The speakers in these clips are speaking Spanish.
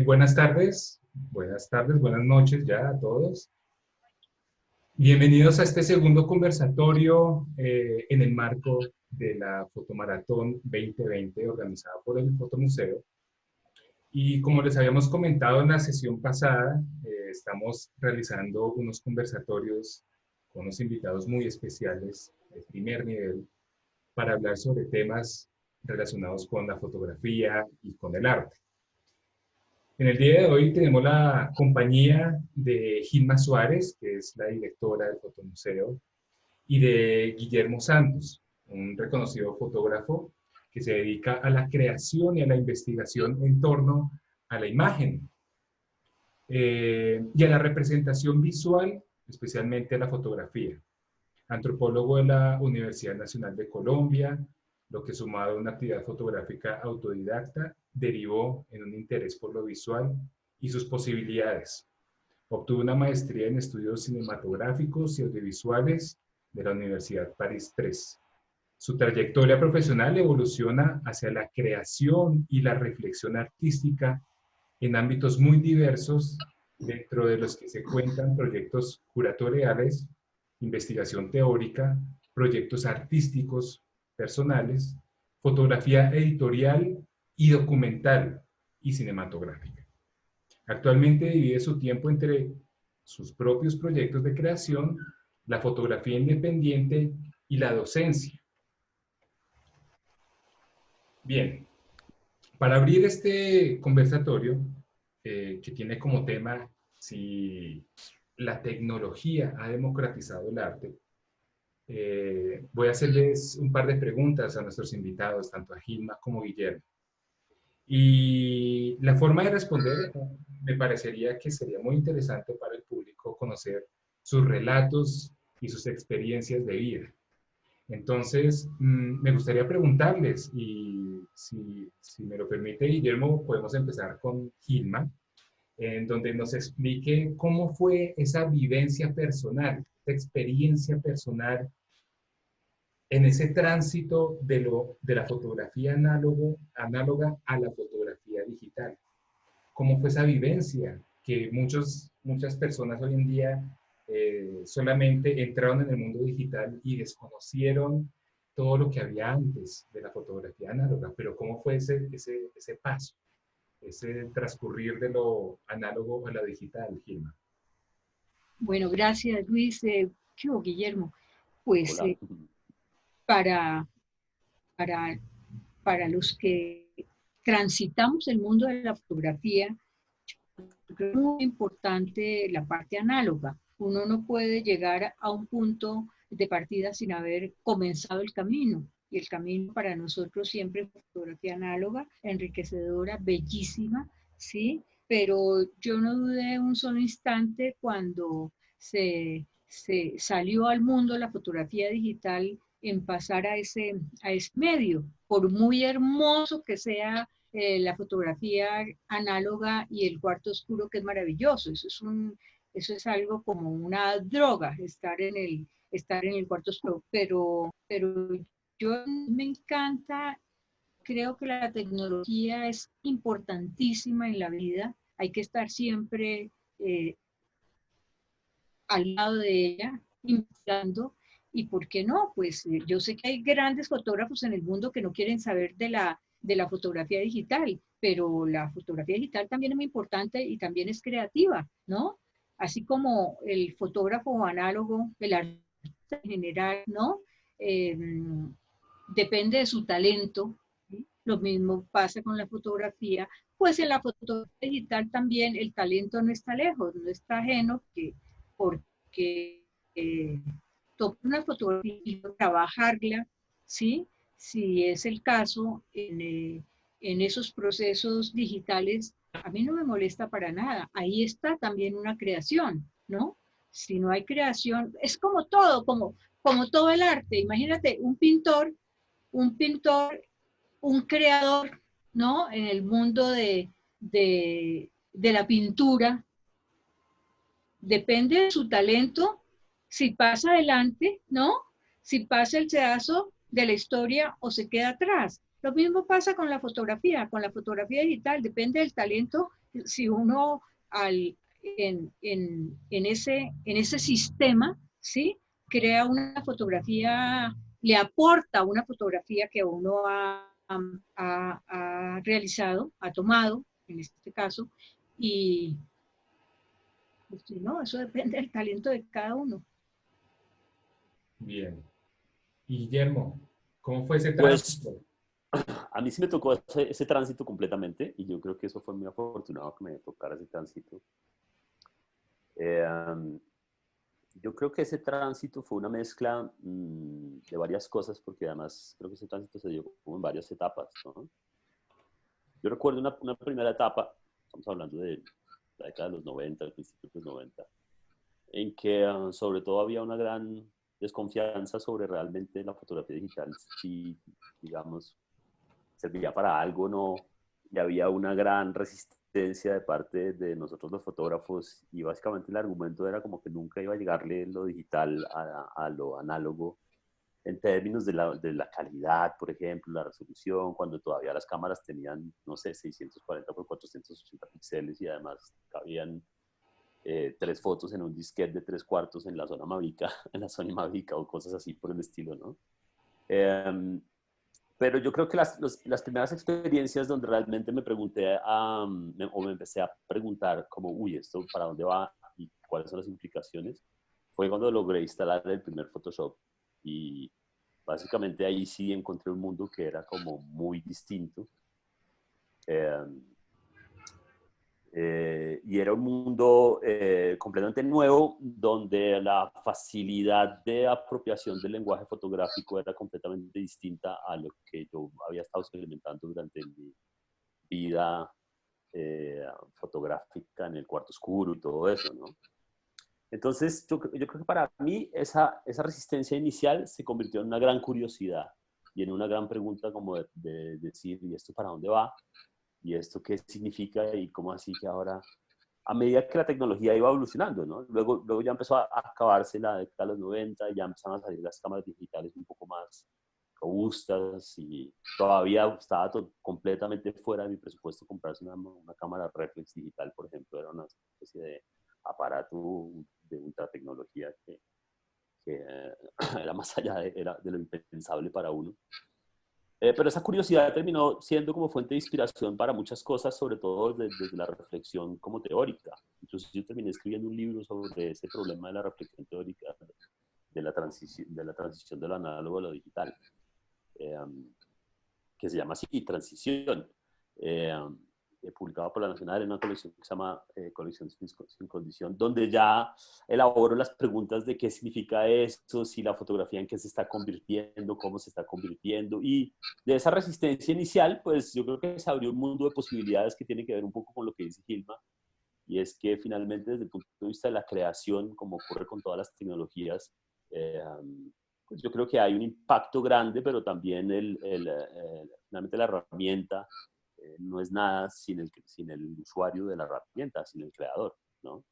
Buenas tardes, buenas noches ya a todos. Bienvenidos a este segundo conversatorio en el marco de la Fotomaratón 2020 organizada por el Fotomuseo. Y como les habíamos comentado en la sesión pasada, estamos realizando unos conversatorios con unos invitados muy especiales de primer nivel para hablar sobre temas relacionados con la fotografía y con el arte. En el día de hoy tenemos la compañía de Gilma Suárez, que es la directora del Fotomuseo, y de Guillermo Santos, un reconocido fotógrafo que se dedica a la creación y a la investigación en torno a la imagen y a la representación visual, especialmente a la fotografía. Antropólogo de la Universidad Nacional de Colombia, lo que sumado a una actividad fotográfica autodidacta, derivó en un interés por lo visual y sus posibilidades. Obtuvo una maestría en estudios cinematográficos y audiovisuales de la Universidad París III. Su trayectoria profesional evoluciona hacia la creación y la reflexión artística en ámbitos muy diversos, dentro de los que se cuentan proyectos curatoriales, investigación teórica, proyectos artísticos personales, fotografía editorial y documental y cinematográfica. Actualmente divide su tiempo entre sus propios proyectos de creación, la fotografía independiente y la docencia. Bien, para abrir este conversatorio, que tiene como tema si la tecnología ha democratizado el arte, voy a hacerles un par de preguntas a nuestros invitados, tanto a Gilma como a Guillermo. Y la forma de responder me parecería que sería muy interesante para el público conocer sus relatos y sus experiencias de vida. Entonces, me gustaría preguntarles, y si me lo permite Guillermo, podemos empezar con Gilma, en donde nos explique cómo fue esa vivencia personal, esa experiencia personal en ese tránsito de la fotografía análoga a la fotografía digital. ¿Cómo fue esa vivencia que muchas personas hoy en día solamente entraron en el mundo digital y desconocieron todo lo que había antes de la fotografía análoga? Pero ¿cómo fue ese paso, ese transcurrir de lo análogo a la digital, Gilma? Bueno, gracias Luis. ¿Qué hubo, Guillermo? Pues Hola. para, para, para los que transitamos el mundo de la fotografía, creo que es muy importante la parte análoga. Uno no puede llegar a un punto de partida sin haber comenzado el camino. Y el camino para nosotros siempre es fotografía análoga, enriquecedora, bellísima, ¿sí? Pero yo no dudé un solo instante cuando se salió al mundo la fotografía digital en pasar a ese medio, por muy hermoso que sea la fotografía análoga y el cuarto oscuro, que es maravilloso. Eso es algo como una droga, estar en el cuarto oscuro. Pero yo me encanta, creo que la tecnología es importantísima en la vida. Hay que estar siempre al lado de ella, investigando. ¿Y por qué no? Pues yo sé que hay grandes fotógrafos en el mundo que no quieren saber de la fotografía digital, pero la fotografía digital también es muy importante y también es creativa, ¿no? Así como el fotógrafo análogo, el artista en general, ¿no? Eh, Depende de su talento, ¿sí? Lo mismo pasa con la fotografía, pues en la fotografía digital también el talento no está lejos, no está ajeno, porque tomar una fotografía y trabajarla, ¿sí? Si es el caso en esos procesos digitales, a mí no me molesta para nada. Ahí está también una creación, ¿no? Si no hay creación, es como todo, como todo el arte. Imagínate un pintor, un creador, ¿no? En el mundo de la pintura, depende de su talento, si pasa adelante, ¿no? Si pasa el pedazo de la historia o se queda atrás. Lo mismo pasa con la fotografía digital, depende del talento si uno en ese sistema, ¿sí? Crea una fotografía, le aporta una fotografía que uno ha realizado, ha tomado, en este caso, y pues, no, eso depende del talento de cada uno. Bien. Y Guillermo, ¿cómo fue ese Pues tránsito? a mí sí me tocó ese tránsito completamente y yo creo que eso fue muy afortunado que me tocara ese tránsito. Eh, yo creo que ese tránsito fue una mezcla de varias cosas porque además creo que ese tránsito se dio como en varias etapas, ¿no? Yo recuerdo una primera etapa, estamos hablando de la década de los 90, el principio de los 90, en que sobre todo había una gran desconfianza sobre realmente la fotografía digital, si, digamos, servía para algo o no, y había una gran resistencia de parte de nosotros los fotógrafos, y básicamente el argumento era como que nunca iba a llegarle lo digital a lo análogo, en términos de la calidad, por ejemplo, la resolución, cuando todavía las cámaras tenían, no sé, 640 por 480 píxeles y además cabían 3 fotos en un disquete de 3/4 en la zona Mavica, en la Sony Mavica o cosas así por el estilo, ¿no? Pero yo creo que las primeras experiencias donde realmente me pregunté o me empecé a preguntar como, uy, ¿esto para dónde va y cuáles son las implicaciones? Fue cuando logré instalar el primer Photoshop y básicamente ahí sí encontré un mundo que era como muy distinto. Eh, y era un mundo completamente nuevo donde la facilidad de apropiación del lenguaje fotográfico era completamente distinta a lo que yo había estado experimentando durante mi vida fotográfica en el cuarto oscuro y todo eso, ¿no? Entonces, yo creo que para mí esa resistencia inicial se convirtió en una gran curiosidad y en una gran pregunta como de decir, ¿y esto para dónde va? ¿Y esto qué significa? ¿Y cómo así que ahora, a medida que la tecnología iba evolucionando, ¿no? Luego ya empezó a acabarse la década de los 90 y ya empezaron a salir las cámaras digitales un poco más robustas y todavía estaba completamente fuera de mi presupuesto comprarse una cámara reflex digital, por ejemplo, era una especie de aparato de ultra tecnología que era más allá de lo impensable para uno. Pero esa curiosidad terminó siendo como fuente de inspiración para muchas cosas, sobre todo desde la reflexión como teórica. Entonces yo terminé escribiendo un libro sobre ese problema de la reflexión teórica, de la transición de lo análogo a lo digital, eh, que se llama así, Transición. Eh, publicado por la Nacional en una colección que se llama Colección sin Condición, donde ya elaboro las preguntas de qué significa esto, si la fotografía en qué se está convirtiendo, cómo se está convirtiendo, y de esa resistencia inicial, pues yo creo que se abrió un mundo de posibilidades que tiene que ver un poco con lo que dice Gilma, y es que finalmente desde el punto de vista de la creación, como ocurre con todas las tecnologías, pues yo creo que hay un impacto grande, pero también finalmente la herramienta no es nada sin el usuario de la herramienta, sin el creador, ¿no?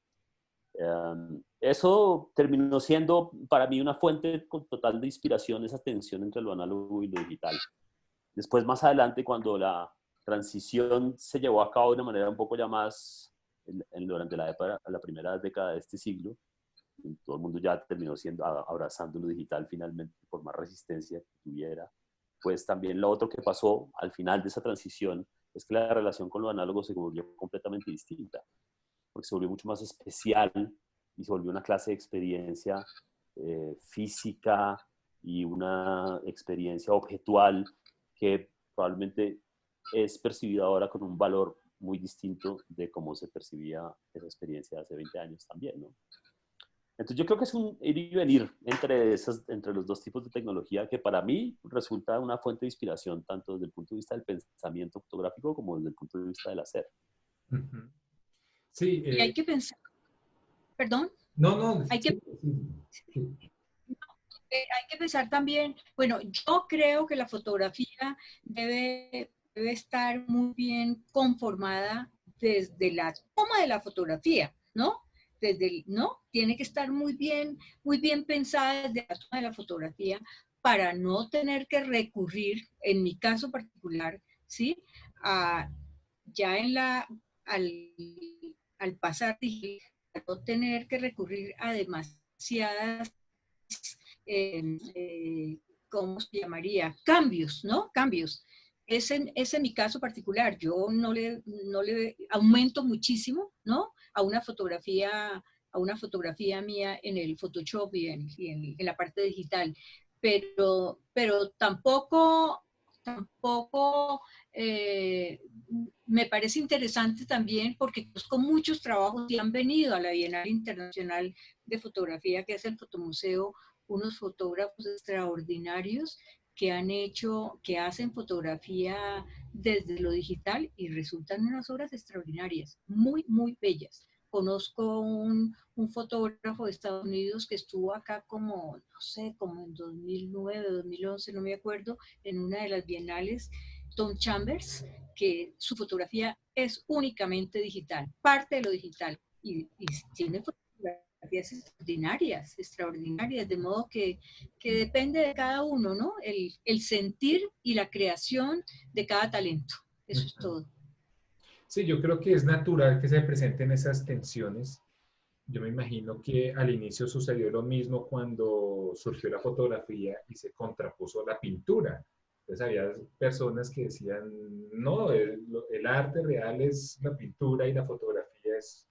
Eso terminó siendo para mí una fuente total de inspiración, esa tensión entre lo análogo y lo digital. Después, más adelante, cuando la transición se llevó a cabo de una manera un poco ya más durante la primera década de este siglo, todo el mundo ya terminó abrazando lo digital finalmente por más resistencia que tuviera, pues también lo otro que pasó al final de esa transición es que la relación con lo análogo se volvió completamente distinta, porque se volvió mucho más especial y se volvió una clase de experiencia física y una experiencia objetual que probablemente es percibida ahora con un valor muy distinto de cómo se percibía esa experiencia hace 20 años también, ¿no? Entonces yo creo que es un ir y venir entre los dos tipos de tecnología que para mí resulta una fuente de inspiración tanto desde el punto de vista del pensamiento fotográfico como desde el punto de vista del hacer. Ujú. Sí, Y hay que pensar, perdón, no, hay que, sí. hay que pensar también, bueno, yo creo que la fotografía debe estar muy bien conformada desde la toma de la fotografía, ¿no? ¿no? Tiene que estar muy bien pensada desde la toma de la fotografía para no tener que recurrir, en mi caso particular, ¿sí? A, ya al, al pasar digital, a no tener que recurrir a demasiadas, ¿cómo se llamaría? Cambios, ¿no? Cambios. Es en mi caso particular. Yo no le aumento muchísimo, ¿no? A una fotografía mía en el Photoshop en la parte digital. Pero tampoco me parece interesante también porque conozco muchos trabajos que han venido a la Bienal Internacional de Fotografía que es el Fotomuseo, unos fotógrafos extraordinarios que hacen fotografía desde lo digital y resultan unas obras extraordinarias, muy, muy bellas. Conozco un fotógrafo de Estados Unidos que estuvo acá como, no sé, como en 2009, 2011, no me acuerdo, en una de las bienales, Tom Chambers, que su fotografía es únicamente digital, parte de lo digital, y tiene fotografías extraordinarias, extraordinarias, de modo que depende de cada uno, ¿no? El sentir y la creación de cada talento. Eso es todo. Sí, yo creo que es natural que se presenten esas tensiones. Yo me imagino que al inicio sucedió lo mismo cuando surgió la fotografía y se contrapuso la pintura. Entonces había personas que decían, no, el arte real es la pintura y la fotografía es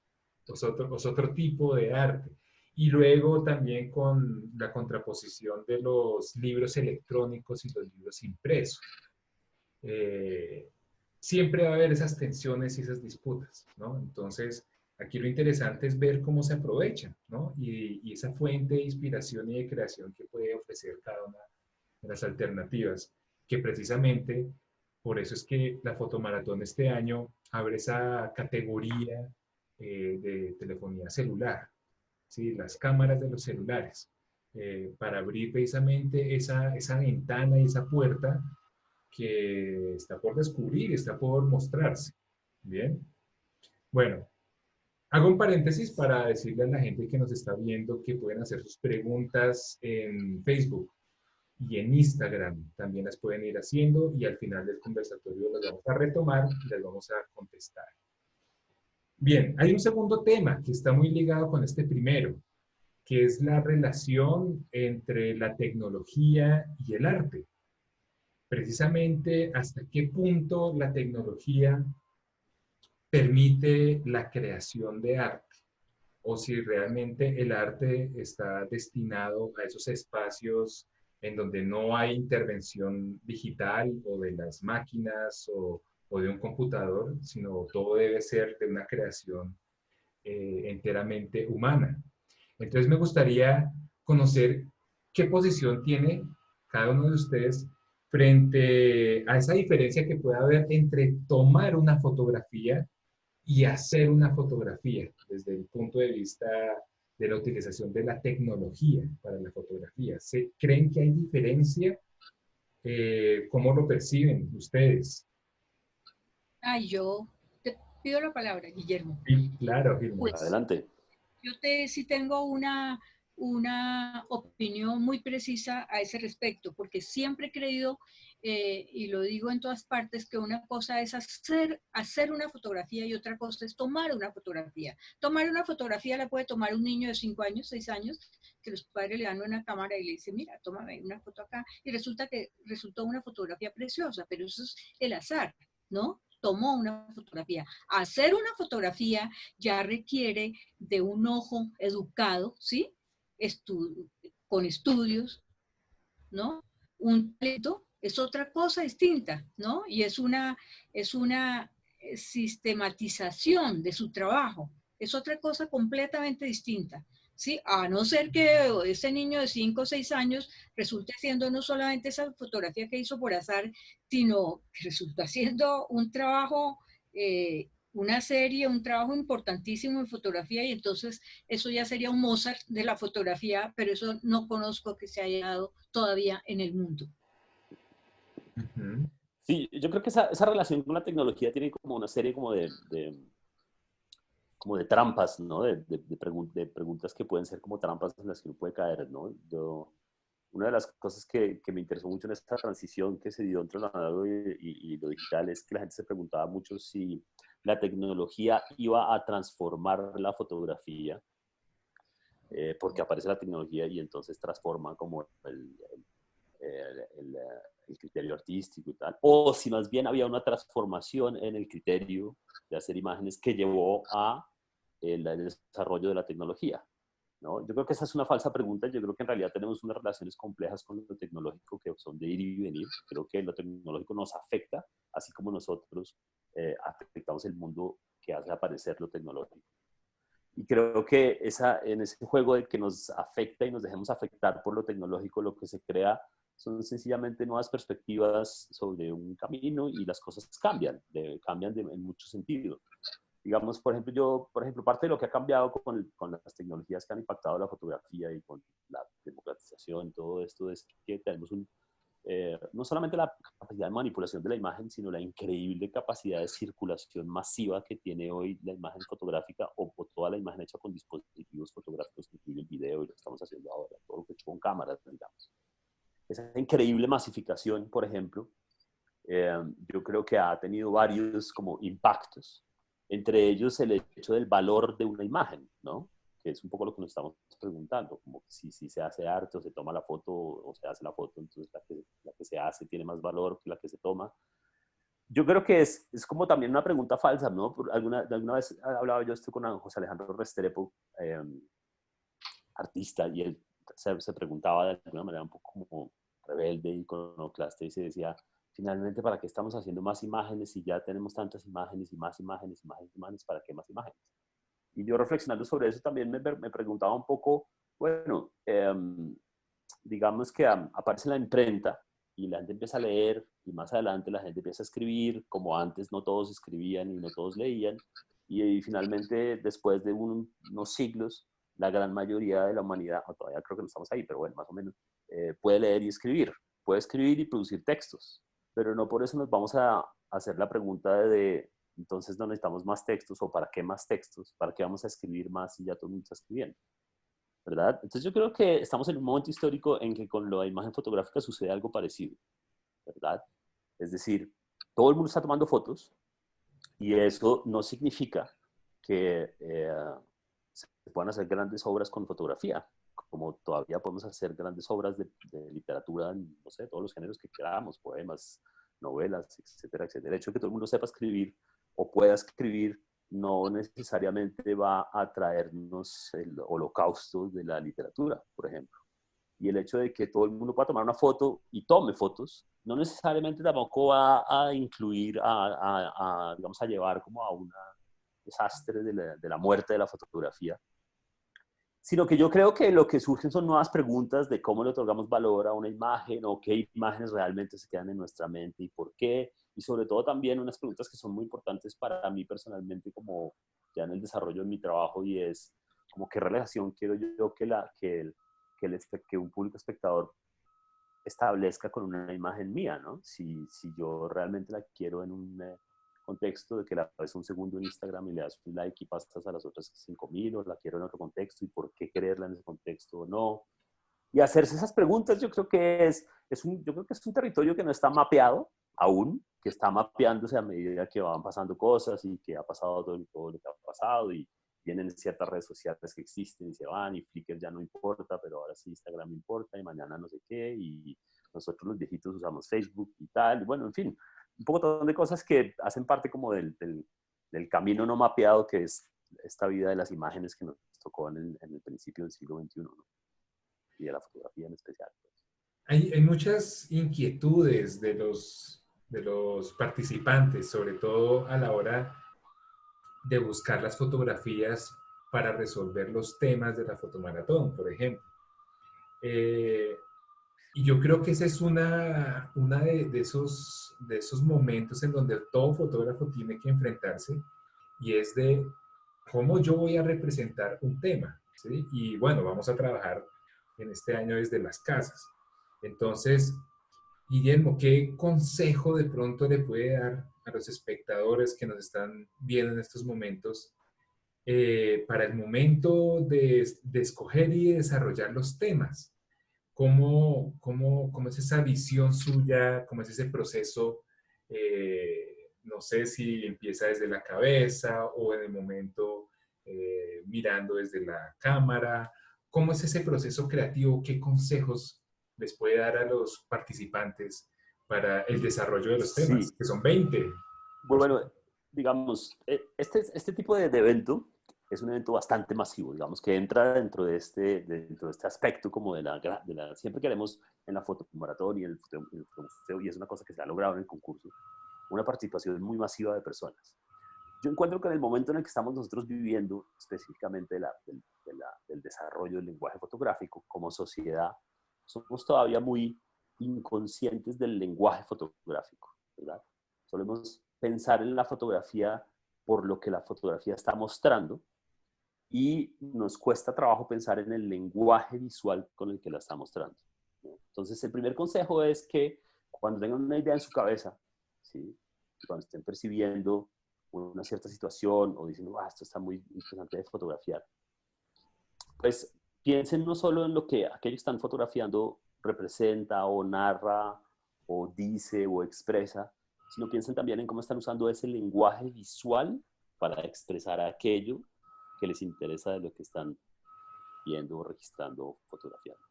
otro tipo de arte. Y luego también con la contraposición de los libros electrónicos y los libros impresos. Eh, siempre va a haber esas tensiones y esas disputas, ¿no? Entonces, aquí lo interesante es ver cómo se aprovechan, ¿no? Y esa fuente de inspiración y de creación que puede ofrecer cada una de las alternativas, que precisamente por eso es que la fotomaratón este año abre esa categoría de telefonía celular, ¿sí? Las cámaras de los celulares, para abrir precisamente esa ventana y esa puerta que está por descubrir, está por mostrarse. Bien. Bueno, hago un paréntesis para decirle a la gente que nos está viendo que pueden hacer sus preguntas en Facebook y en Instagram. También las pueden ir haciendo y al final del conversatorio las vamos a retomar y las vamos a contestar. Bien, hay un segundo tema que está muy ligado con este primero, que es la relación entre la tecnología y el arte. Precisamente hasta qué punto la tecnología permite la creación de arte o si realmente el arte está destinado a esos espacios en donde no hay intervención digital o de las máquinas o de un computador, sino todo debe ser de una creación enteramente humana. Entonces me gustaría conocer qué posición tiene cada uno de ustedes frente a esa diferencia que puede haber entre tomar una fotografía y hacer una fotografía desde el punto de vista de la utilización de la tecnología para la fotografía. ¿Creen que hay diferencia? ¿Cómo lo perciben ustedes? Ay, yo te pido la palabra, Guillermo. Sí, claro, Gilma. Pues Adelante. sí tengo una opinión muy precisa a ese respecto, porque siempre he creído, y lo digo en todas partes, que una cosa es hacer una fotografía y otra cosa es tomar una fotografía. Tomar una fotografía la puede tomar un niño de 5 años, 6 años, que los padres le dan una cámara y le dicen, mira, tómame una foto acá, y resultó una fotografía preciosa, pero eso es el azar, ¿no? Tomó una fotografía. Hacer una fotografía ya requiere de un ojo educado, ¿sí? Con estudios, ¿no? Un talento es otra cosa distinta, ¿no? Y es una sistematización de su trabajo, es otra cosa completamente distinta. ¿Sí? A no ser que ese niño de 5 o 6 años resulte haciendo no solamente esa fotografía que hizo por azar, sino que resulta haciendo un trabajo, una serie, un trabajo importantísimo en fotografía y entonces eso ya sería un Mozart de la fotografía, pero eso no conozco que se haya dado todavía en el mundo. Uh-huh. Sí, yo creo que esa relación con la tecnología tiene como una serie como de trampas, ¿no? De preguntas que pueden ser como trampas en las que uno puede caer, ¿no? Una de las cosas que me interesó mucho en esta transición que se dio entre lo análogo y lo digital es que la gente se preguntaba mucho si la tecnología iba a transformar la fotografía, porque aparece la tecnología y entonces transforma como el criterio artístico y tal, o si más bien había una transformación en el criterio de hacer imágenes que llevó a el desarrollo de la tecnología, ¿no? Yo creo que esa es una falsa pregunta. Yo creo que en realidad tenemos unas relaciones complejas con lo tecnológico que son de ir y venir. Creo que lo tecnológico nos afecta, así como nosotros afectamos el mundo que hace aparecer lo tecnológico. Y creo que en ese juego de que nos afecta y nos dejemos afectar por lo tecnológico, lo que se crea son sencillamente nuevas perspectivas sobre un camino y las cosas cambian en muchos sentidos. Digamos, por ejemplo, parte de lo que ha cambiado con las tecnologías que han impactado la fotografía y con la democratización, todo esto, es que tenemos no solamente la capacidad de manipulación de la imagen, sino la increíble capacidad de circulación masiva que tiene hoy la imagen fotográfica o toda la imagen hecha con dispositivos fotográficos que incluyen video y lo que estamos haciendo ahora, todo lo que he hecho con cámaras, digamos. Esa increíble masificación, por ejemplo, yo creo que ha tenido varios como impactos, entre ellos el hecho del valor de una imagen, ¿no? Que es un poco lo que nos estamos preguntando, como si se hace arte o se toma la foto o se hace la foto, entonces la que se hace tiene más valor que la que se toma. Yo creo que es como también una pregunta falsa, ¿no? Alguna vez hablaba yo esto con José Alejandro Restrepo, artista, y él se preguntaba de alguna manera un poco como rebelde y iconoclasta y se decía, finalmente, ¿para qué estamos haciendo más imágenes si ya tenemos tantas imágenes y más imágenes y más imágenes? ¿Para qué más imágenes? Y yo reflexionando sobre eso también me preguntaba un poco, bueno, digamos que aparece la imprenta y la gente empieza a leer y más adelante la gente empieza a escribir, como antes no todos escribían y no todos leían, y finalmente después de unos siglos, la gran mayoría de la humanidad, o todavía creo que no estamos ahí, pero bueno, más o menos, puede leer y escribir, puede escribir y producir textos, pero no por eso nos vamos a hacer la pregunta de entonces no necesitamos más textos, o para qué más textos, para qué vamos a escribir más si ya todo el mundo está escribiendo, ¿verdad? Entonces yo creo que estamos en un momento histórico en que con la imagen fotográfica sucede algo parecido, ¿verdad? Es decir, todo el mundo está tomando fotos y eso no significa que se puedan hacer grandes obras con fotografía, como todavía podemos hacer grandes obras de literatura, no sé, todos los géneros que queramos, poemas, novelas, etcétera, etcétera. El hecho de que todo el mundo sepa escribir o pueda escribir no necesariamente va a traernos el holocausto de la literatura, por ejemplo. Y el hecho de que todo el mundo pueda tomar una foto y tome fotos, no necesariamente tampoco va a incluir, digamos, a llevar como a un desastre de la muerte de la fotografía, sino que yo creo que lo que surgen son nuevas preguntas de cómo le otorgamos valor a una imagen o qué imágenes realmente se quedan en nuestra mente y por qué, y sobre todo también unas preguntas que son muy importantes para mí personalmente como ya en el desarrollo de mi trabajo, y es como qué relación quiero yo que un público espectador establezca con una imagen mía, ¿no? Si yo realmente la quiero en un contexto de que la ves un segundo en Instagram y le das un like y pasas a las otras 5.000, o la quiero en otro contexto y por qué quererla en ese contexto o no. Y hacerse esas preguntas yo creo que yo creo que es un territorio que no está mapeado aún, que está mapeándose a medida que van pasando cosas y que ha pasado todo lo que ha pasado y vienen ciertas redes sociales que existen y se van, y Flickr ya no importa, pero ahora sí Instagram importa y mañana no sé qué, y nosotros los viejitos usamos Facebook y tal, y bueno, en fin, un poco de cosas que hacen parte como del camino no mapeado que es esta vida de las imágenes que nos tocó en el principio del siglo XXI, ¿no? Y de la fotografía en especial. Hay muchas inquietudes de los participantes, sobre todo a la hora de buscar las fotografías para resolver los temas de la fotomaratón, por ejemplo. Y yo creo que esa es una de esos momentos en donde todo fotógrafo tiene que enfrentarse, y es de cómo yo voy a representar un tema, ¿sí? Y bueno, vamos a trabajar en este año desde las casas. Entonces, Guillermo, ¿qué consejo de pronto le puede dar a los espectadores que nos están viendo en estos momentos para el momento de escoger y desarrollar los temas? ¿Cómo es esa visión suya? ¿Cómo es ese proceso no sé si empieza desde la cabeza o en el momento mirando desde la cámara. ¿Cómo es ese proceso creativo? ¿Qué consejos les puede dar a los participantes para el desarrollo de los temas? Sí, Que son 20. bueno, digamos, este tipo de evento es un evento bastante masivo, digamos, que entra dentro de este aspecto como siempre queremos en la fotomaratón y en el fotomuseo, y es una cosa que se ha logrado en el concurso, una participación muy masiva de personas. Yo encuentro que en el momento en el que estamos nosotros viviendo, específicamente del desarrollo del lenguaje fotográfico como sociedad, somos todavía muy inconscientes del lenguaje fotográfico, ¿verdad? Solemos pensar en la fotografía por lo que la fotografía está mostrando y nos cuesta trabajo pensar en el lenguaje visual con el que la está mostrando, ¿no? Entonces, el primer consejo es que cuando tengan una idea en su cabeza, ¿sí? Cuando estén percibiendo una cierta situación o diciendo, esto está muy interesante de fotografiar, pues piensen no solo en lo que aquellos que están fotografiando representa o narra o dice o expresa, sino piensen también en cómo están usando ese lenguaje visual para expresar aquello que les interesa de lo que están viendo, registrando o fotografiando.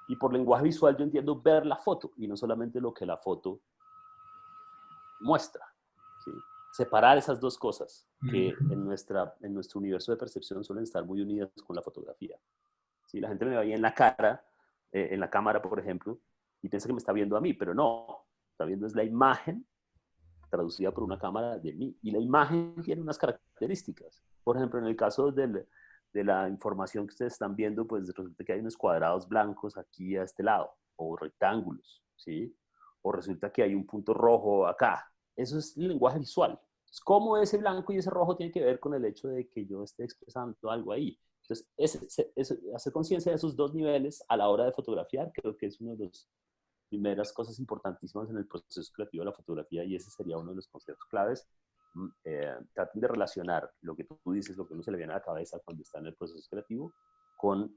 Y por lenguaje visual yo entiendo ver la foto y no solamente lo que la foto muestra, ¿sí? Separar esas dos cosas que en nuestro universo de percepción suelen estar muy unidas con la fotografía. ¿Sí? La gente me ve ahí en la cara, en la cámara, por ejemplo, y piensa que me está viendo a mí, pero no, está viendo es la imagen traducida por una cámara de mí. Y la imagen tiene unas características. Por ejemplo, en el caso de la información que ustedes están viendo, pues resulta que hay unos cuadrados blancos aquí a este lado, o rectángulos, ¿sí? O resulta que hay un punto rojo acá. Eso es el lenguaje visual. ¿Cómo ese blanco y ese rojo tiene que ver con el hecho de que yo esté expresando algo ahí? Entonces, hacer conciencia de esos dos niveles a la hora de fotografiar creo que es una de las primeras cosas importantísimas en el proceso creativo de la fotografía, y ese sería uno de los conceptos claves. Traten de relacionar lo que tú dices, lo que uno se le viene a la cabeza cuando está en el proceso creativo, con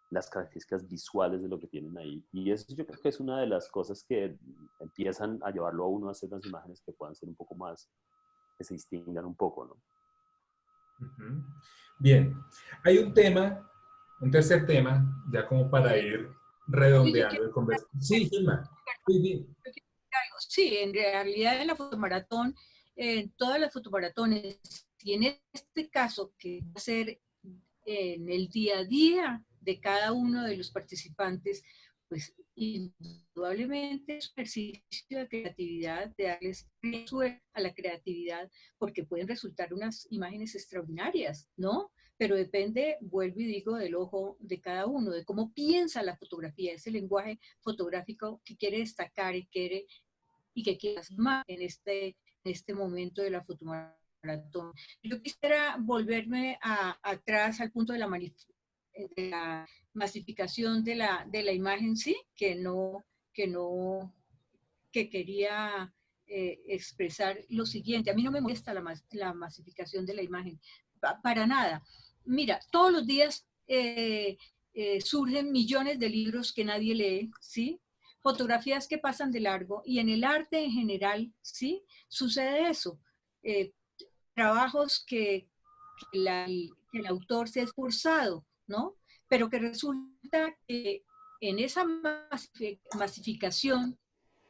las características visuales de lo que tienen ahí. Y eso yo creo que es una de las cosas que empiezan a llevarlo a uno a hacer unas imágenes que puedan ser un poco más, que se distingan un poco, ¿no? Bien, hay un tema, un tercer tema, ya como para ir Sí, yo redondeando quiero, el conversatorio. Sí, Gilma. Sí, bien. sí, en realidad en la fotomaratón, en todas las fotomaratones, y en este caso que va a ser en el día a día de cada uno de los participantes, pues indudablemente es un ejercicio de creatividad, de darles rienda a la creatividad, porque pueden resultar unas imágenes extraordinarias, ¿no? Pero depende, vuelvo y digo, del ojo de cada uno, de cómo piensa la fotografía, ese lenguaje fotográfico que quiere destacar y que quiere plasmar en este momento de la fotomaratón. Yo quisiera volverme atrás al punto de la masificación de la imagen, sí, que quería expresar lo siguiente. A mí no me molesta la masificación de la imagen, para nada. Mira, todos los días surgen millones de libros que nadie lee, ¿sí? Fotografías que pasan de largo, y en el arte en general, ¿sí? Sucede eso. Eh, Trabajos que el autor se ha esforzado, ¿no? Pero que resulta que en esa masificación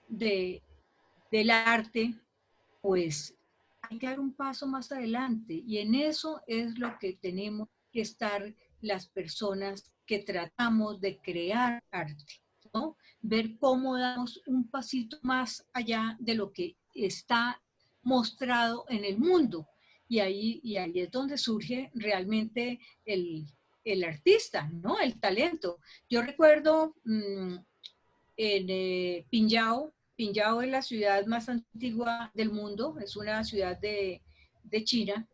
de, del arte, pues hay que dar un paso más adelante, y en eso es lo que tenemos que estar las personas que tratamos de crear arte, ¿no? Ver cómo damos un pasito más allá de lo que está mostrado en el mundo, y ahí es donde surge realmente el artista, ¿no? El talento. Yo recuerdo en Pinhao. Pinhao es la ciudad más antigua del mundo, es una ciudad de China,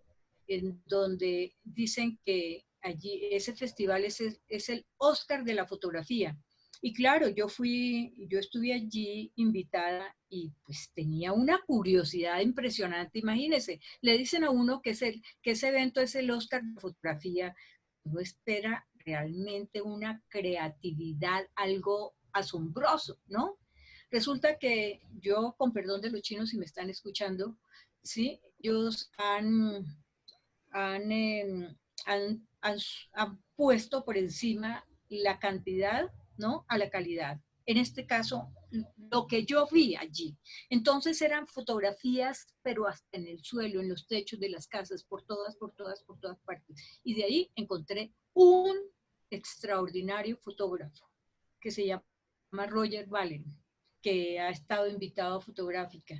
en donde dicen que allí ese festival es el Oscar de la fotografía. Y claro, yo estuve allí invitada, y pues tenía una curiosidad impresionante. Imagínense, le dicen a uno que ese evento es el Oscar de la fotografía. Uno espera realmente una creatividad, algo asombroso, ¿no? Resulta que yo, con perdón de los chinos si me están escuchando, ¿sí? Ellos han, han puesto por encima la cantidad, ¿no?, a la calidad. En este caso, lo que yo vi allí. Entonces eran fotografías, pero hasta en el suelo, en los techos de las casas, por todas partes. Y de ahí encontré un extraordinario fotógrafo que se llama Roger Valen, que ha estado invitado a Fotográfica.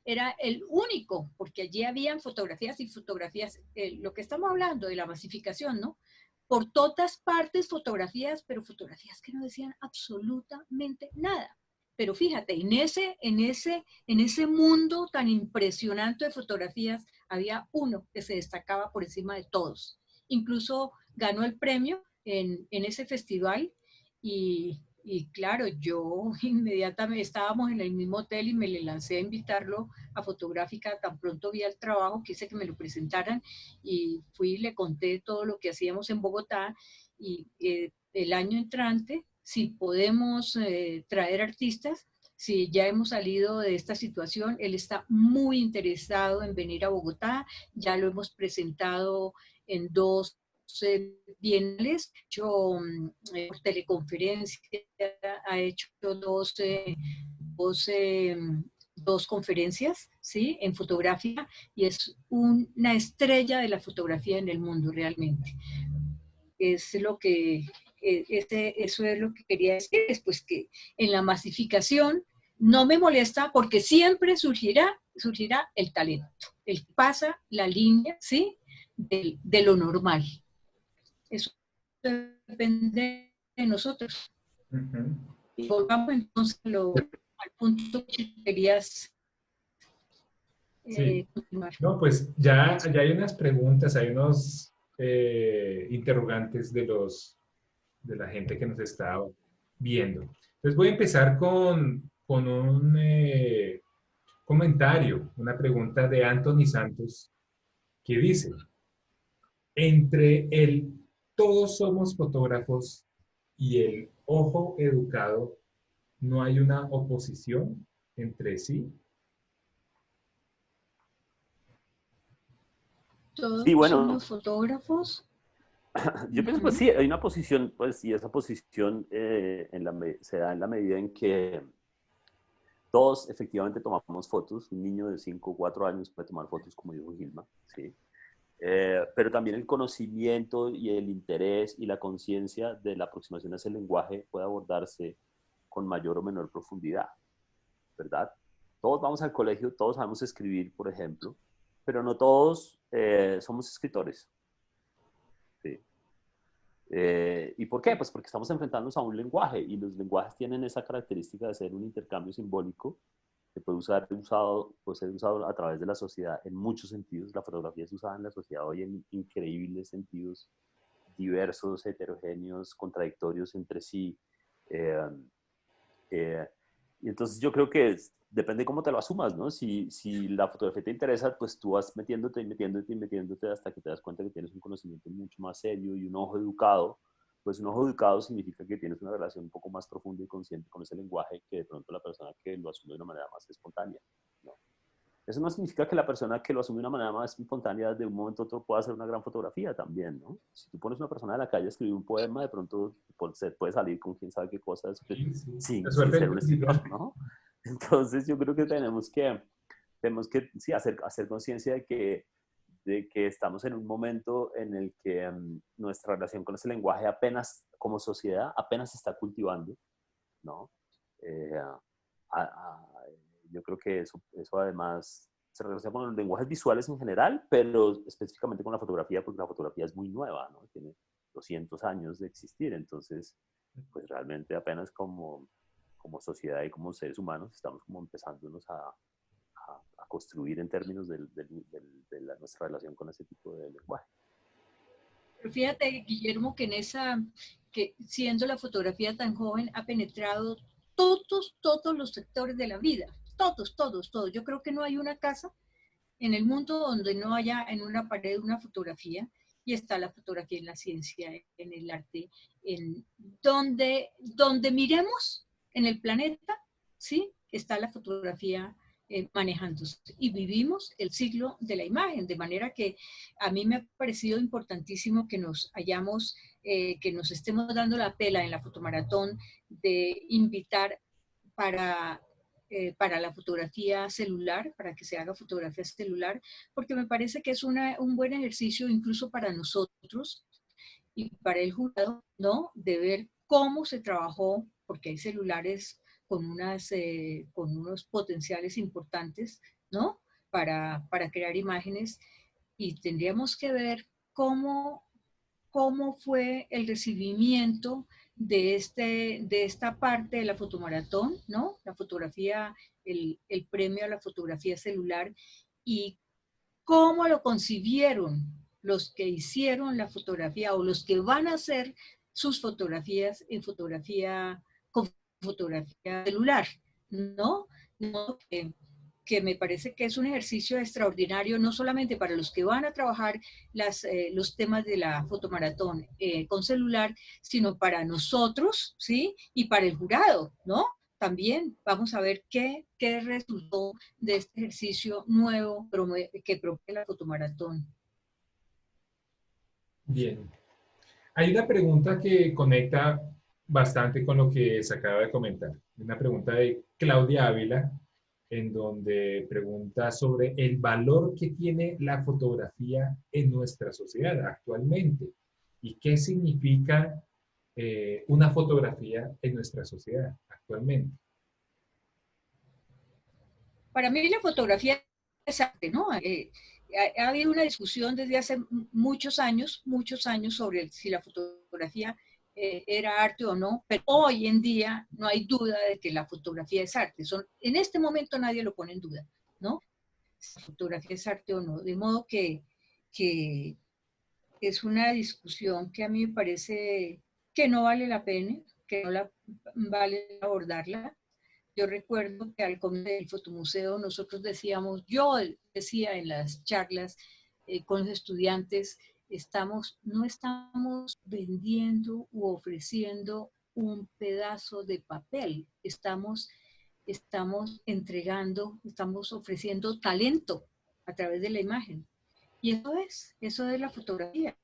Era el único, porque allí habían fotografías y fotografías, lo que estamos hablando de la masificación, ¿no? Por todas partes fotografías, pero fotografías que no decían absolutamente nada. Pero fíjate, en ese mundo tan impresionante de fotografías, había uno que se destacaba por encima de todos. Incluso ganó el premio en ese festival y claro, yo inmediatamente estábamos en el mismo hotel y me le lancé a invitarlo a Fotográfica. Tan pronto vi el trabajo, quise que me lo presentaran y fui y le conté todo lo que hacíamos en Bogotá. Y el año entrante, si podemos traer artistas, si ya hemos salido de esta situación, él está muy interesado en venir a Bogotá. Ya lo hemos presentado en dos bienales, hecho por teleconferencia, ha hecho dos conferencias, ¿sí?, en fotografía, y es una estrella de la fotografía en el mundo realmente. Es lo que, eso es lo que quería decir, es pues que en la masificación no me molesta porque siempre surgirá el talento, el que pasa la línea, ¿sí?, de lo normal. Eso depende de nosotros. Y volvamos entonces al punto que querías Sí. continuar. No, pues ya hay unas preguntas, hay unos interrogantes de la gente que nos está viendo. Entonces voy a empezar con un comentario, una pregunta de Anthony Santos que dice, entre el todos somos fotógrafos y el ojo educado, ¿no hay una oposición entre sí? Todos Sí, bueno, somos fotógrafos. yo pienso pues sí, hay una posición, pues, y esa posición se da en la medida en que todos efectivamente tomamos fotos. Un niño de 5 o 4 años puede tomar fotos, como dijo Gilma, ¿sí? Pero también el conocimiento y el interés y la conciencia de la aproximación a ese lenguaje puede abordarse con mayor o menor profundidad, ¿verdad? Todos vamos al colegio, todos sabemos escribir, por ejemplo, pero no todos somos escritores. ¿Sí? ¿Y por qué? Pues porque estamos enfrentándonos a un lenguaje y los lenguajes tienen esa característica de ser un intercambio simbólico que puede ser usado a través de la sociedad en muchos sentidos. La fotografía es usada en la sociedad hoy en increíbles sentidos, diversos, heterogéneos, contradictorios entre sí. Eh, eh, y entonces yo creo que depende de cómo te lo asumas, ¿no? Si la fotografía te interesa, pues tú vas metiéndote y metiéndote y metiéndote hasta que te das cuenta que tienes un conocimiento mucho más serio y un ojo educado. Pues un ojo educado significa que tienes una relación un poco más profunda y consciente con ese lenguaje que de pronto la persona que lo asume de una manera más espontánea, ¿no? Eso no significa que la persona que lo asume de una manera más espontánea de un momento a otro pueda hacer una gran fotografía también, ¿no? Si tú pones a una persona de la calle a escribir un poema, de pronto puede salir con quién sabe qué cosas Sí, sí. La sin suerte ser del un escritor, principiante. ¿no? Entonces yo creo que tenemos que sí, hacer conciencia de que estamos en un momento en el que nuestra relación con ese lenguaje apenas, como sociedad, apenas se está cultivando, ¿no? Eh, a, a, yo creo que eso además se relaciona con los lenguajes visuales en general, pero específicamente con la fotografía, porque la fotografía es muy nueva, ¿no? Tiene 200 años de existir, entonces, pues realmente apenas como sociedad y como seres humanos estamos como empezándonos a construir en términos de nuestra relación con ese tipo de lenguaje. Pero fíjate, Guillermo, que siendo la fotografía tan joven, ha penetrado todos los sectores de la vida. Todos. Yo creo que no hay una casa en el mundo donde no haya en una pared una fotografía, y está la fotografía en la ciencia, en el arte, en donde miremos en el planeta, ¿sí? Está la fotografía manejándose. Y vivimos el siglo de la imagen, de manera que a mí me ha parecido importantísimo que nos hayamos, que nos estemos dando la pela en la fotomaratón de invitar para la fotografía celular, para que se haga fotografía celular, porque me parece que es un buen ejercicio incluso para nosotros y para el jurado, ¿no? De ver cómo se trabajó, porque hay celulares con unos potenciales importantes, ¿no? Para crear imágenes y tendríamos que ver cómo fue el recibimiento de esta parte de la fotomaratón, ¿no? La fotografía, el premio a la fotografía celular y cómo lo concibieron los que hicieron la fotografía o los que van a hacer sus fotografías en fotografía, con fotografía celular, ¿no? No que me parece que es un ejercicio extraordinario, no solamente para los que van a trabajar los temas de la fotomaratón con celular, sino para nosotros, ¿sí? Y para el jurado, ¿no? También vamos a ver qué resultó de este ejercicio nuevo que propone la fotomaratón. Bien. Hay una pregunta que conecta bastante con lo que se acaba de comentar. Una pregunta de Claudia Ávila, en donde pregunta sobre el valor que tiene la fotografía en nuestra sociedad actualmente y qué significa una fotografía en nuestra sociedad actualmente. Para mí la fotografía es arte, ¿no? Ha habido una discusión desde hace muchos años sobre si la fotografía era arte o no, pero hoy en día no hay duda de que la fotografía es arte. En este momento nadie lo pone en duda, ¿no? Si la fotografía es arte o no. De modo que es una discusión que a mí me parece que no vale la pena, que no vale abordarla. Yo recuerdo que al comienzo del fotomuseo nosotros yo decía en las charlas con los estudiantes, no estamos vendiendo u ofreciendo un pedazo de papel, estamos estamos ofreciendo talento a través de la imagen. Y eso es la fotografía.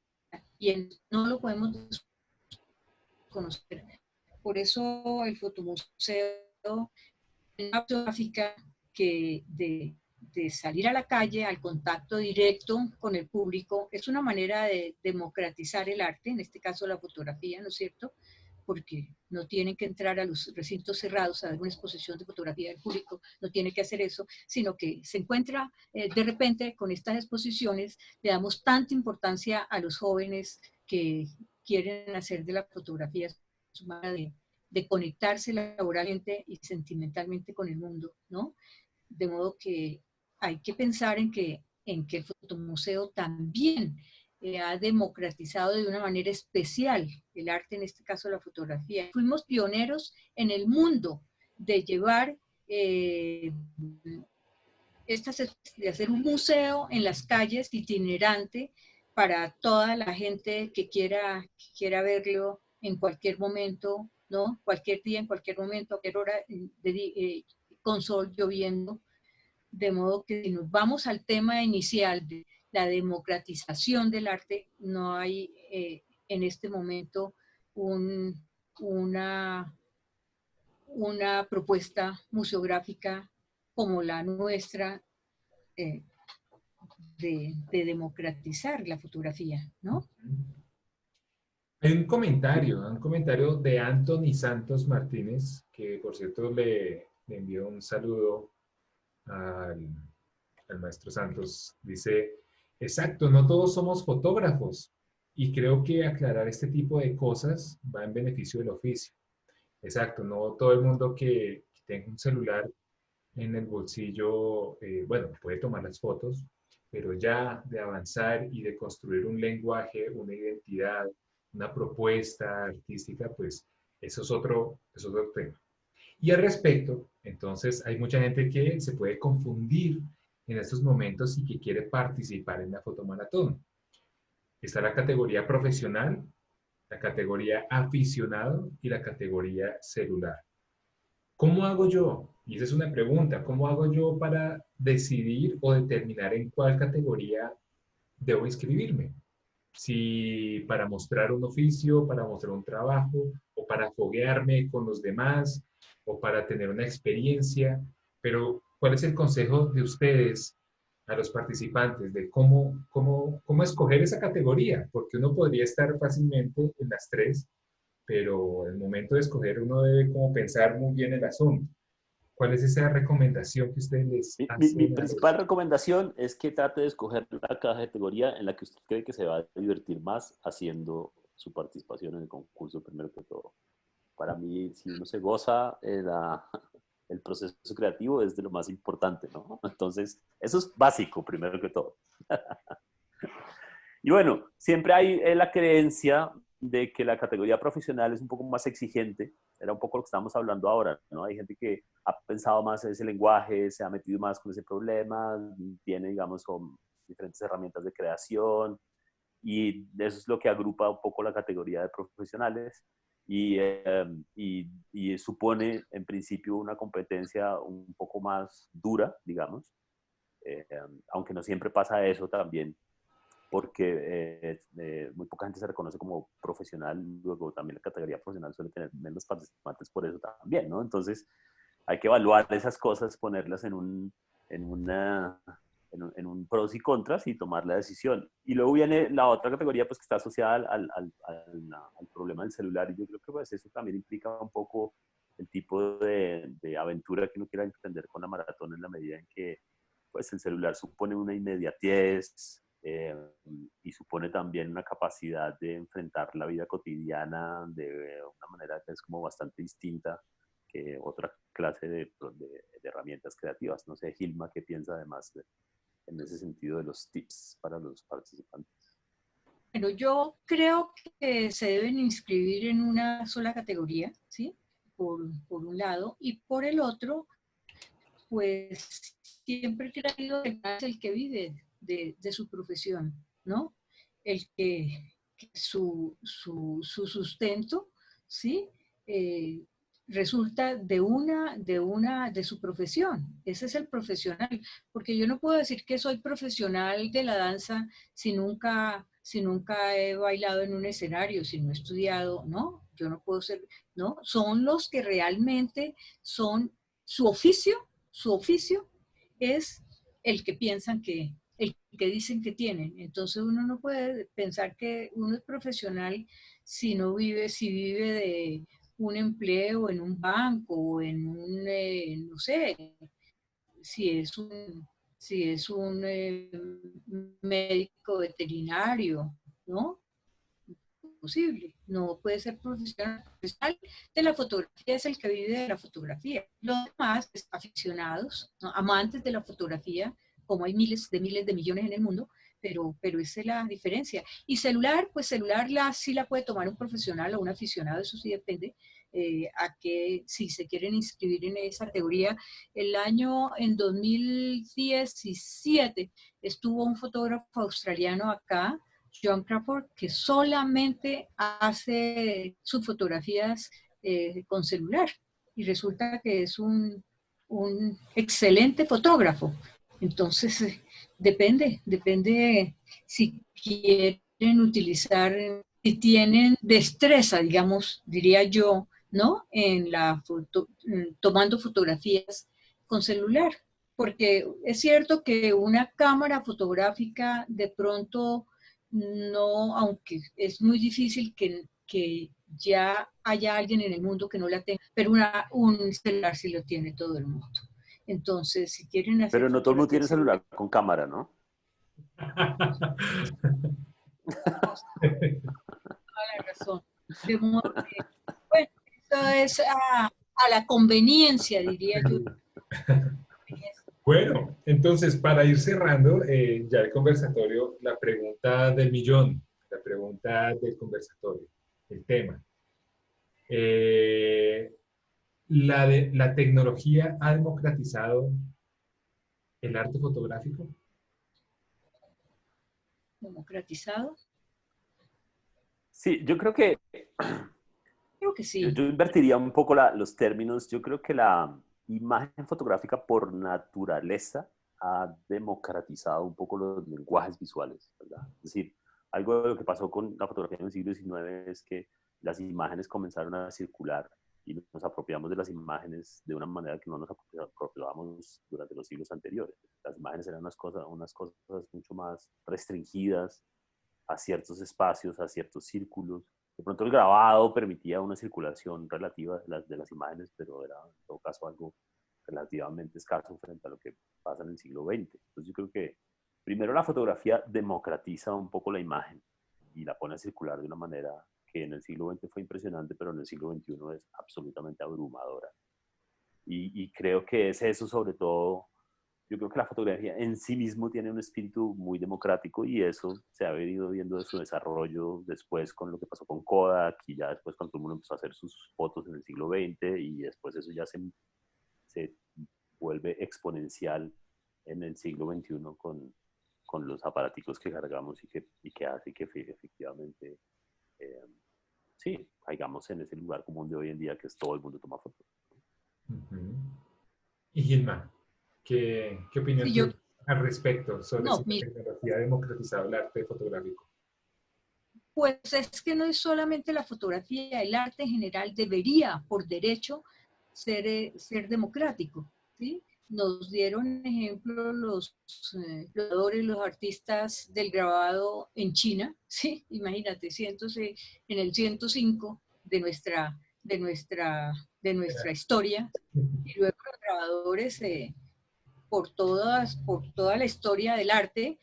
Y no lo podemos desconocer. Por eso el fotomuseo una fotográfica de salir a la calle, al contacto directo con el público, es una manera de democratizar el arte, en este caso la fotografía, ¿no es cierto? Porque no tienen que entrar a los recintos cerrados a ver una exposición de fotografía del público, no tiene que hacer eso, sino que se encuentra de repente con estas exposiciones, le damos tanta importancia a los jóvenes que quieren hacer de la fotografía su manera de conectarse laboralmente y sentimentalmente con el mundo, ¿no? De modo que hay que pensar en que el fotomuseo también ha democratizado de una manera especial el arte, en este caso la fotografía. Fuimos pioneros en el mundo de llevar de hacer un museo en las calles itinerante para toda la gente que quiera verlo en cualquier momento, ¿no? Cualquier día, en cualquier momento, a cualquier hora, con sol, lloviendo. De modo que si nos vamos al tema inicial de la democratización del arte, no hay en este momento una propuesta museográfica como la nuestra eh, de democratizar la fotografía, ¿no? Hay un comentario de Anthony Santos Martínez, que por cierto le envió un saludo al maestro Santos. Dice, exacto, no todos somos fotógrafos y creo que aclarar este tipo de cosas va en beneficio del oficio. Exacto, no todo el mundo que tenga un celular en el bolsillo, bueno, puede tomar las fotos, pero ya de avanzar y de construir un lenguaje, una identidad, una propuesta artística, pues eso es otro tema. Y al respecto, entonces hay mucha gente que se puede confundir en estos momentos y que quiere participar en la fotomaratón. Está la categoría profesional, la categoría aficionado y la categoría celular. ¿Cómo hago yo Y esa es una pregunta, ¿cómo hago yo para decidir o determinar en cuál categoría debo inscribirme? Si para mostrar un oficio, para mostrar un trabajo, o para foguearme con los demás, o para tener una experiencia. Pero, ¿cuál es el consejo de ustedes a los participantes de cómo escoger esa categoría? Porque uno podría estar fácilmente en las tres, pero el momento de escoger uno debe como pensar muy bien el asunto. ¿Cuál es esa recomendación que ustedes les Mi hacen a principal los... recomendación es que trate de escoger la categoría en la que usted cree que se va a divertir más haciendo su participación en el concurso primero que todo. Para mí, si uno se goza el proceso creativo es de lo más importante, ¿no? Entonces, eso es básico primero que todo. Y bueno, siempre hay la creencia de que la categoría profesional es un poco más exigente. Era un poco lo que estamos hablando ahora, ¿no? Hay gente que ha pensado más en ese lenguaje, se ha metido más con ese problema, tiene, digamos, con diferentes herramientas de creación y eso es lo que agrupa un poco la categoría de profesionales y supone en principio una competencia un poco más dura, digamos, eh, aunque no siempre pasa eso también porque muy poca gente se reconoce como profesional, luego también la categoría profesional suele tener menos participantes por eso también, ¿no? Entonces hay que evaluar esas cosas, ponerlas en, una, en un pros y contras y tomar la decisión. Y luego viene la otra categoría pues que está asociada al problema del celular y yo creo que pues eso también implica un poco el tipo de aventura que uno quiera emprender con la maratón en la medida en que pues el celular supone una inmediatez y supone también una capacidad de enfrentar la vida cotidiana de una manera que es como bastante distinta que otra clase de herramientas creativas. No sé, Gilma, ¿qué piensa además en ese sentido de los tips para los participantes? Bueno, yo creo que se deben inscribir en una sola categoría, ¿sí? Por un lado, y por el otro, pues siempre he creído que es el que vive de su profesión, ¿no? El que su sustento, ¿sí? Eh, resulta de su profesión. Ese es el profesional. Porque yo no puedo decir que soy profesional de la danza si nunca he bailado en un escenario, si no he estudiado, ¿no? Yo no puedo ser, ¿no? Son los que realmente son su oficio. Su oficio es el que piensan el que dicen que tienen. Entonces uno no puede pensar que uno es profesional si vive de un empleo en un banco o en un, no sé, si es un, si es un médico veterinario, ¿no? Posible, no puede ser profesional. De la fotografía es el que vive de la fotografía. Los demás, pues, aficionados, ¿no? Amantes de la fotografía, como hay miles de millones en el mundo, pero esa es la diferencia. Y celular, pues celular sí la puede tomar un profesional o un aficionado, eso sí depende. A que si se quieren inscribir en esa categoría. En 2017 estuvo un fotógrafo australiano acá, John Crawford, que solamente hace sus fotografías con celular y resulta que es un excelente fotógrafo. Entonces, depende si quieren utilizar, si tienen destreza, digamos, diría yo, ¿no? Tomando fotografías con celular. Porque es cierto que una cámara fotográfica de pronto no, aunque es muy difícil que ya haya alguien en el mundo que no la tenga, pero un celular sí lo tiene todo el mundo. Entonces, si quieren hacer Pero no todo el mundo fotografía tiene celular, celular con cámara, ¿no? tenemos toda la razón. De modo que, bueno, eso es a la conveniencia, diría yo. Bueno, entonces para ir cerrando ya el conversatorio, la pregunta del millón, la pregunta del conversatorio, el tema. Eh, la tecnología ha democratizado el arte fotográfico. Democratizado. Sí, yo creo que Creo que yo sí. invertiría un poco los términos. Yo creo que imagen fotográfica por naturaleza ha democratizado un poco los lenguajes visuales, ¿verdad? Es decir, algo de lo que pasó con la fotografía en el siglo XIX es que las imágenes comenzaron a circular y nos apropiamos de las imágenes de una manera que no nos apropiábamos durante los siglos anteriores. Las imágenes eran unas cosas mucho más restringidas a ciertos espacios, a ciertos círculos. De pronto el grabado permitía una circulación relativa de las imágenes, pero era en todo caso algo relativamente escaso frente a lo que pasa en el siglo XX. Entonces yo creo que primero la fotografía democratiza un poco la imagen y la pone a circular de una manera que en el siglo XX fue impresionante, pero en el siglo XXI es absolutamente abrumadora. Y creo que es eso sobre todo. Yo creo que la fotografía en sí mismo tiene un espíritu muy democrático y eso se ha venido viendo de su desarrollo después con lo que pasó con Kodak y ya después cuando todo el mundo empezó a hacer sus fotos en el siglo XX y después eso ya se vuelve exponencial en el siglo XXI con los aparaticos que cargamos y que hace que efectivamente sí, caigamos en ese lugar común de hoy en día que es todo el mundo toma fotos. Y Gilma, ¿qué opinión Sí, yo, tienes al respecto sobre no, si la tecnología ha democratizado el arte fotográfico? pues es que no es solamente la fotografía, el arte en general debería, por derecho, ser democrático, ¿sí? Nos dieron ejemplo los creadores, los artistas del grabado en China, ¿sí? Imagínate, en el 105 de nuestra historia, y luego los grabadores por toda la historia del arte.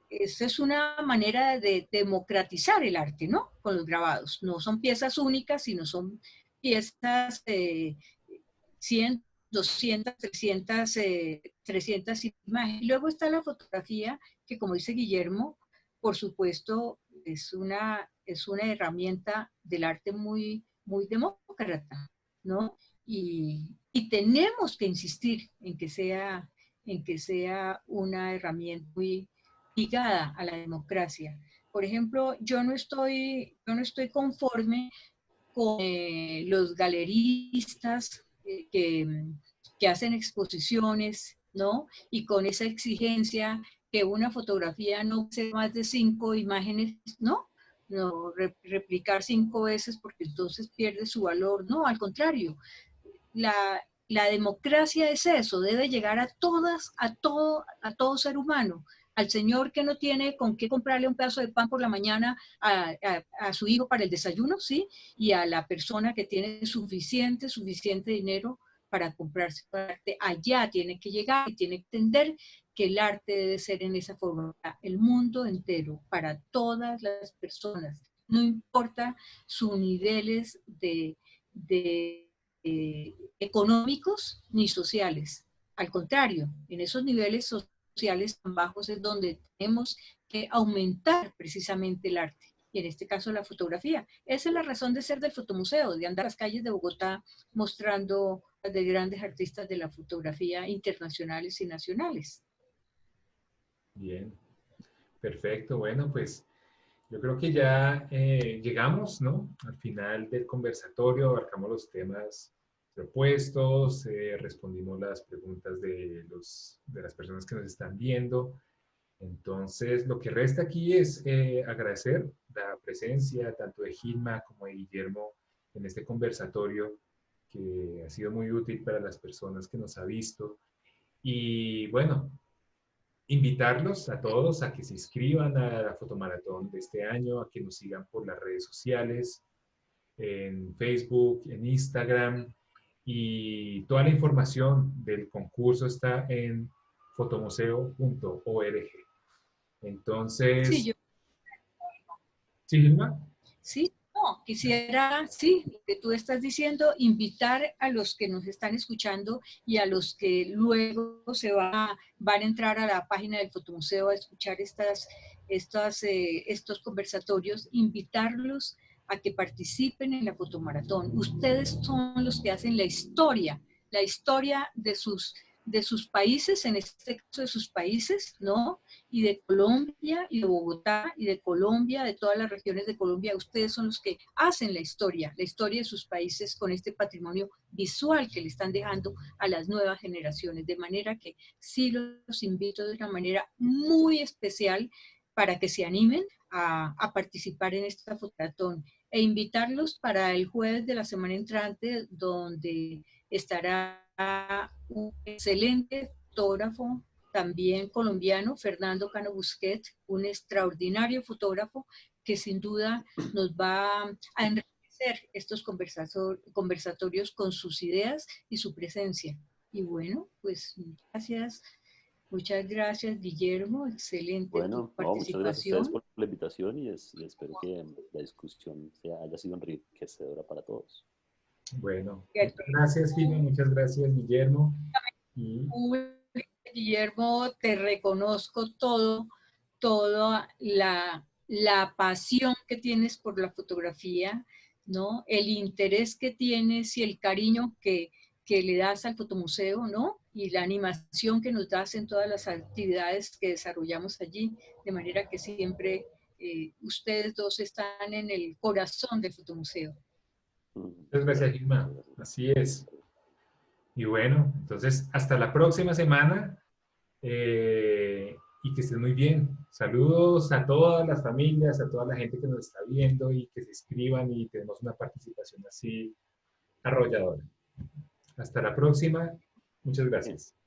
Esa es una manera de democratizar el arte, ¿no? Con los grabados. No son piezas únicas, sino son piezas 100, 200, 300 imágenes. Luego está la fotografía, que como dice Guillermo, por supuesto, es una herramienta del arte muy demócrata, ¿no? Y tenemos que insistir en que sea una herramienta muy ligada a la democracia. Por ejemplo, yo no estoy conforme con los galeristas que hacen exposiciones, ¿no? Y con esa exigencia que una fotografía no sea más de 5 imágenes, ¿no? No replicar 5 veces porque entonces pierde su valor. No, al contrario, la democracia es eso, debe llegar a todas, a todo ser humano. Al señor que no tiene con qué comprarle un pedazo de pan por la mañana a su hijo para el desayuno, ¿sí? Y a la persona que tiene suficiente dinero para comprarse arte, allá tiene que llegar y tiene que entender que el arte debe ser en esa forma, para el mundo entero, para todas las personas, no importa sus niveles de económicos ni sociales. Al contrario, en esos niveles sociales tan bajos es donde tenemos que aumentar precisamente el arte, y en este caso la fotografía. Esa es la razón de ser del fotomuseo, de andar a las calles de Bogotá mostrando de grandes artistas de la fotografía internacionales y nacionales. Bien, perfecto. Bueno, pues yo creo que ya llegamos, ¿no? Al final del conversatorio, abarcamos los temas propuestos, respondimos las preguntas de las personas que nos están viendo. Entonces, lo que resta aquí es agradecer la presencia tanto de Gilma como de Guillermo en este conversatorio que ha sido muy útil para las personas que nos ha visto. Y bueno, invitarlos a todos a que se inscriban a la fotomaratón de este año, a que nos sigan por las redes sociales, en Facebook, en Instagram, y toda la información del concurso está en fotomuseo.org. Sí, Entonces, ¿sí, Gilma? sí, no, quisiera, sí, lo que tú estás diciendo, invitar a los que nos están escuchando y a los que luego van a entrar a la página del Fotomuseo a escuchar estos conversatorios, invitarlos a que participen en la fotomaratón. Ustedes son los que hacen la historia de sus países, en este caso de sus países, ¿no? Y de Colombia, y de Bogotá, y de Colombia, de todas las regiones de Colombia. Ustedes son los que hacen la historia de sus países con este patrimonio visual que le están dejando a las nuevas generaciones. De manera que sí los invito de una manera muy especial para que se animen a participar en esta fototón e invitarlos para el jueves de la semana entrante, donde estará un excelente fotógrafo, también colombiano, Fernando Cano Busquet, un extraordinario fotógrafo que sin duda nos va a enriquecer estos conversatorios con sus ideas y su presencia. Y bueno, pues gracias. Muchas gracias, Guillermo. Excelente Bueno, tu no, muchas gracias a ustedes participación. por la invitación y espero que la discusión haya sido enriquecedora para todos. Bueno, muchas gracias, Gina, muchas gracias, Guillermo. Y Guillermo, te reconozco toda la pasión que tienes por la fotografía, ¿no? El interés que tienes y el cariño que le das al fotomuseo, ¿no? Y la animación que nos das en todas las actividades que desarrollamos allí, de manera que siempre ustedes dos están en el corazón del fotomuseo. muchas gracias, Gilma. Así es. Y bueno, entonces hasta la próxima semana y que estén muy bien. Saludos a todas las familias, a toda la gente que nos está viendo y que se inscriban y tenemos una participación así arrolladora. Hasta la próxima. Muchas gracias.